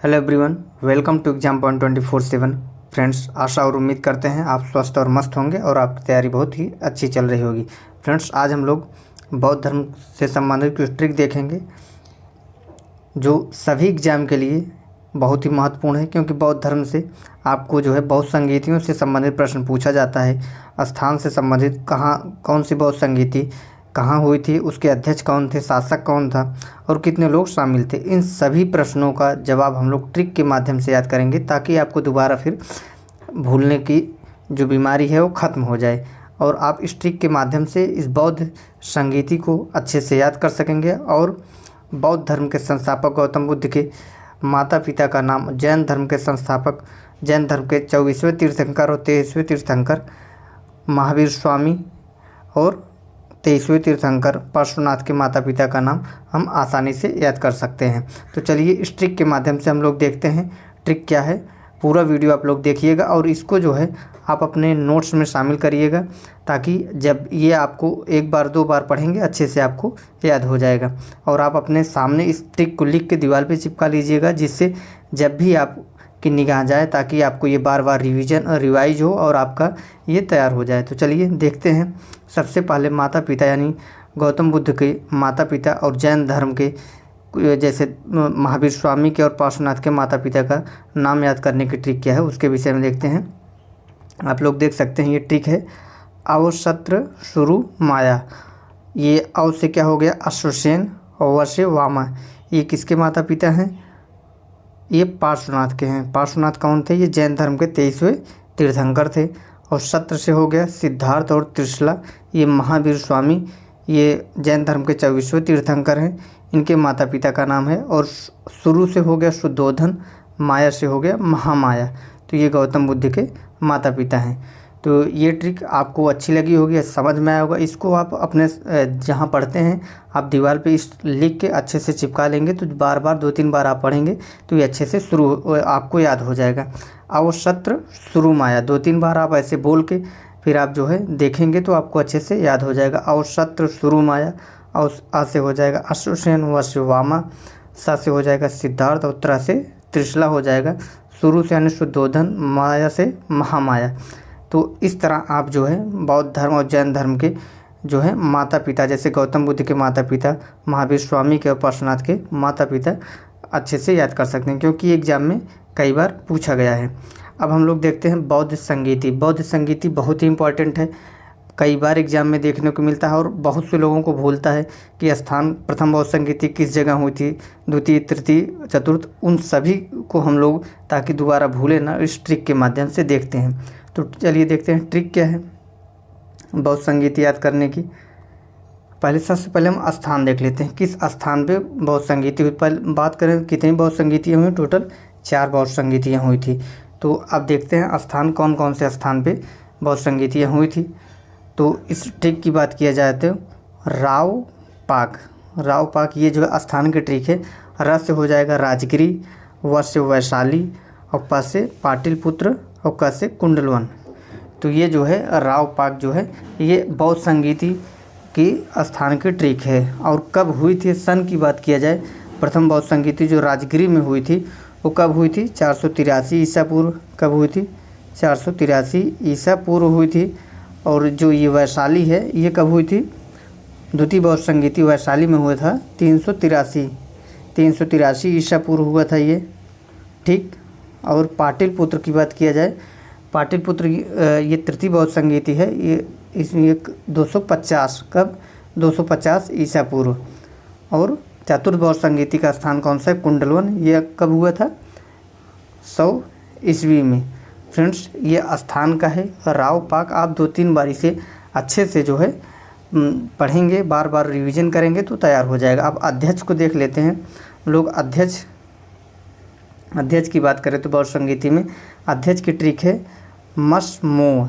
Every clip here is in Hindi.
Hello everyone, welcome to exam point 24/7। Friends, आशा और उम्मीद करते हैं आप स्वस्थ और मस्त होंगे और आपकी तैयारी बहुत ही अच्छी चल रही होगी। फ्रेंड्स, आज हम लोग बौद्ध धर्म से संबंधित कुछ ट्रिक देखेंगे जो सभी एग्जाम के लिए बहुत ही महत्वपूर्ण है, क्योंकि बौद्ध धर्म से आपको जो है बौद्ध संगीतियों से संबंधित प्रश्न पूछा जाता है। स्थान से संबंधित कौन सी बौद्ध संगीति कहाँ हुई थी, उसके अध्यक्ष कौन थे, शासक कौन था और कितने लोग शामिल थे, इन सभी प्रश्नों का जवाब हम लोग ट्रिक के माध्यम से याद करेंगे, ताकि आपको दोबारा फिर भूलने की जो बीमारी है वो ख़त्म हो जाए और आप इस ट्रिक के माध्यम से इस बौद्ध संगीति को अच्छे से याद कर सकेंगे। और बौद्ध धर्म के संस्थापक गौतम बुद्ध के माता पिता का नाम, जैन धर्म के संस्थापक, जैन धर्म के 24वें तीर्थंकर और 23वें तीर्थंकर महावीर स्वामी और 23वें तीर्थंकर पार्श्वनाथ के माता पिता का नाम हम आसानी से याद कर सकते हैं। तो चलिए इस ट्रिक के माध्यम से हम लोग देखते हैं ट्रिक क्या है। पूरा वीडियो आप लोग देखिएगा और इसको जो है आप अपने नोट्स में शामिल करिएगा, ताकि जब ये आपको एक बार दो बार पढ़ेंगे अच्छे से आपको याद हो जाएगा। और आप अपने सामने इस ट्रिक को लिख के दीवार पे चिपका लीजिएगा, जिससे जब भी आप की निगाह जाए, ताकि आपको ये बार बार रिवाइज हो और आपका ये तैयार हो जाए। तो चलिए देखते हैं। सबसे पहले माता पिता यानी गौतम बुद्ध के माता पिता और जैन धर्म के जैसे महावीर स्वामी के और पार्श्वनाथ के माता पिता का नाम याद करने की ट्रिक क्या है, उसके विषय में देखते हैं। आप लोग देख सकते हैं ये ट्रिक है अवशत्र शुरु माया। ये अव से क्या हो गया अश्वसेन और व से वामा। ये किसके माता पिता हैं? ये पार्श्वनाथ के हैं। पार्श्वनाथ कौन थे? ये जैन धर्म के 23वें तीर्थंकर थे। और शत्र से हो गया सिद्धार्थ और त्रिशला। ये महावीर स्वामी, ये जैन धर्म के 24वें तीर्थंकर हैं। इनके माता पिता का नाम है। और शुरू से हो गया शुद्धोधन, माया से हो गया महामाया। तो ये गौतम बुद्ध के माता पिता हैं। तो ये ट्रिक आपको अच्छी लगी होगी, समझ में आया होगा। इसको आप अपने जहाँ पढ़ते हैं आप दीवार पे इस लिख के अच्छे से चिपका लेंगे, तो बार बार 2-3 बार आप पढ़ेंगे तो ये अच्छे से आपको याद हो जाएगा। अवशत्र शुरु माया 2-3 बार आप ऐसे बोल के फिर आप जो है देखेंगे तो आपको अच्छे से याद हो जाएगा। अवशत्र शुरु माया, आ से हो जाएगा अश्वसेन, व से वामा, सा से हो जाएगा सिद्धार्थ और त्र से त्रिशला हो जाएगा। शुरू से यानी शुद्धोधन, माया से महामाया। तो इस तरह आप जो है बौद्ध धर्म और जैन धर्म के जो है माता पिता, जैसे गौतम बुद्ध के माता पिता, महावीर स्वामी के और पार्श्वनाथ के माता पिता अच्छे से याद कर सकते हैं, क्योंकि एग्जाम में कई बार पूछा गया है। अब हम लोग देखते हैं बौद्ध संगीति। बौद्ध संगीति बहुत ही इम्पॉर्टेंट है, कई बार एग्जाम में देखने को मिलता है और बहुत से लोगों को भूलता है कि स्थान प्रथम बौद्ध संगीति किस जगह हुई थी, द्वितीय, तृतीय, चतुर्थ, उन सभी को हम लोग ताकि दोबारा भूले ना इस ट्रिक के माध्यम से देखते हैं। तो चलिए देखते हैं ट्रिक क्या है बौद्ध संगीति याद करने की। सबसे पहले हम स्थान देख लेते हैं, किस स्थान पे बौद्ध संगीति हुई। पहले बात करें कितनी बौद्ध संगीतियाँ हुई, टोटल 4 बौद्ध संगीतियाँ हुई थी। तो अब देखते हैं स्थान कौन कौन से स्थान पे बौद्ध संगीतियाँ हुई थी। तो इस ट्रिक की बात किया जाए तो राव पाक ये जो है स्थान की ट्रिक है। र से हो जाएगा राजगिरी, व से वैशाली और प से पाटलिपुत्र और क से कुंडलवन। तो ये जो है राव पाक जो है ये बौद्ध संगीति की स्थान की ट्रिक है। और कब हुई थी, सन की बात किया जाए, प्रथम बौद्ध संगीति जो राजगिरी में हुई थी वो कब हुई थी? 483 ईसा पूर्व। कब हुई थी? 483 ईसा पूर्व हुई थी। और जो ये वैशाली है ये कब हुई थी? द्वितीय बौद्ध संगीति वैशाली में हुआ था 383 ईसा पूर्व हुआ था ये, ठीक। और पाटलिपुत्र की बात किया जाए, पाटलिपुत्र ये तृतीय बौद्ध संगीति है, ये इसमें 250, कब? 250 ईसा पूर्व। और चतुर्थ बौद्ध संगीति का स्थान कौन सा है? कुंडलवन। ये कब हुआ था? 100 ईस्वी में। फ्रेंड्स, ये स्थान का है राव पाक। आप 2-3 बार इसे अच्छे से जो है पढ़ेंगे, बार बार रिवीजन करेंगे तो तैयार हो जाएगा। अब अध्यक्ष को देख लेते हैं लोग। अध्यक्ष की बात करें तो बौद्ध संगीति में अध्यक्ष की ट्रिक है मस्मो।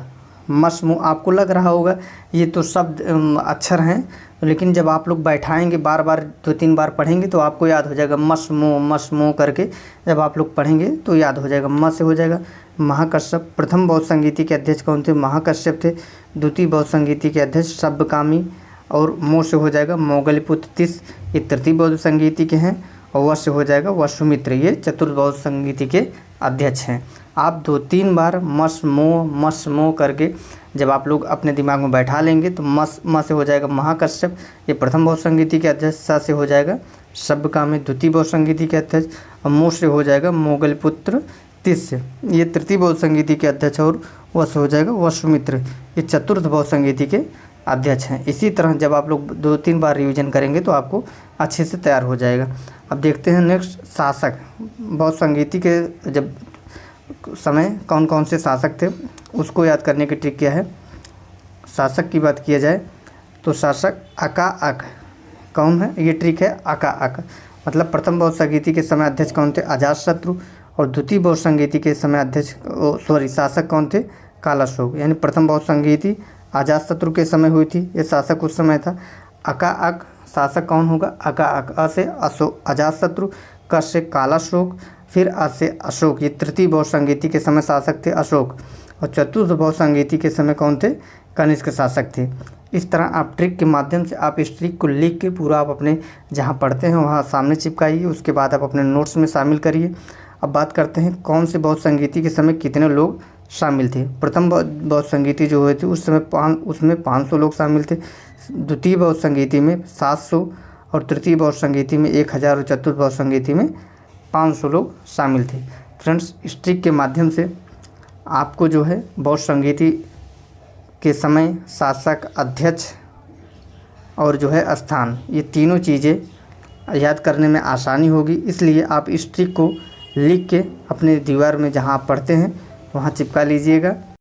आपको लग रहा होगा ये तो शब्द अक्षर हैं, लेकिन जब आप लोग बैठाएंगे बार बार 2-3 बार पढ़ेंगे तो आपको याद हो जाएगा। मस्मो करके जब आप लोग पढ़ेंगे तो याद हो जाएगा। म से हो जाएगा महाकश्यप। प्रथम बौद्ध संगीति के अध्यक्ष कौन थे? महाकश्यप थे। द्वितीय बौद्ध संगीति के अध्यक्ष सब्बकामी। और मो से हो जाएगा मोगलिपुत्र तीस, ये तृतीय बौद्ध संगीति के हैं। और व से हो जाएगा वसुमित्र। ये चतुर्थ बहु संगीति के अध्यक्ष हैं। आप 2-3 बार मस मो करके जब आप लोग अपने दिमाग में बैठा लेंगे तो म से हो जाएगा महाकश्यप, ये प्रथम बहु संगीति के अध्यक्ष। स से हो जाएगा सब्बकामी, द्वितीय बहु संगीति के अध्यक्ष। और मो से हो जाएगा मोगलपुत्र तिस्य, ये तृतीय बहु संगीति के अध्यक्ष। और व से हो जाएगा वसुमित्र, ये चतुर्थ बहु संगीति के अध्यक्ष हैं। इसी तरह जब आप लोग 2-3 बार रिवीजन करेंगे तो आपको अच्छे से तैयार हो जाएगा। अब देखते हैं नेक्स्ट, शासक बहु संगीति के जब समय कौन कौन से शासक थे उसको याद करने की ट्रिक क्या है। शासक की बात किया जाए तो शासक अका अक कौन है, ये ट्रिक है अका अक। मतलब प्रथम बहु संगीति के समय अध्यक्ष कौन थे, अजातशत्रु। और द्वितीय बहु संगीति के समय अध्यक्ष शासक कौन थे, कालाशोक। यानी प्रथम बहु संगीति अजातशत्रु के समय हुई थी, ये शासक उस समय था। अका अक शासक कौन होगा, अका अक। अ से अजातशत्रु, क से कालाशोक, फिर अ से अशोक। ये तृतीय बहु संगीति के समय शासक थे अशोक। और चतुर्थ बहु संगीति के समय कौन थे, कनिष्क शासक थे। इस तरह आप ट्रिक के माध्यम से आप इस ट्रिक को लिख के पूरा आप अपने जहाँ पढ़ते हैं वहाँ सामने चिपकाइए, उसके बाद आप अपने नोट्स में शामिल करिए। अब बात करते हैं कौन से बहु संगीति के समय कितने लोग शामिल थे। प्रथम बहु संगीति जो हुए थे उस समय उसमें 500 लोग शामिल थे। द्वितीय बहु संगीति में 700 और तृतीय बहु संगीति में 1000 और चतुर्थ बहु संगीति में 500 लोग शामिल थे। फ्रेंड्स, इस ट्रिक के माध्यम से आपको जो है बहु संगीति के समय शासक, अध्यक्ष और जो है स्थान, ये तीनों चीज़ें याद करने में आसानी होगी। इसलिए आप इस ट्रिक को लिख के अपने दीवार में जहाँ आप पढ़ते हैं वहाँ चिपका लीजिएगा।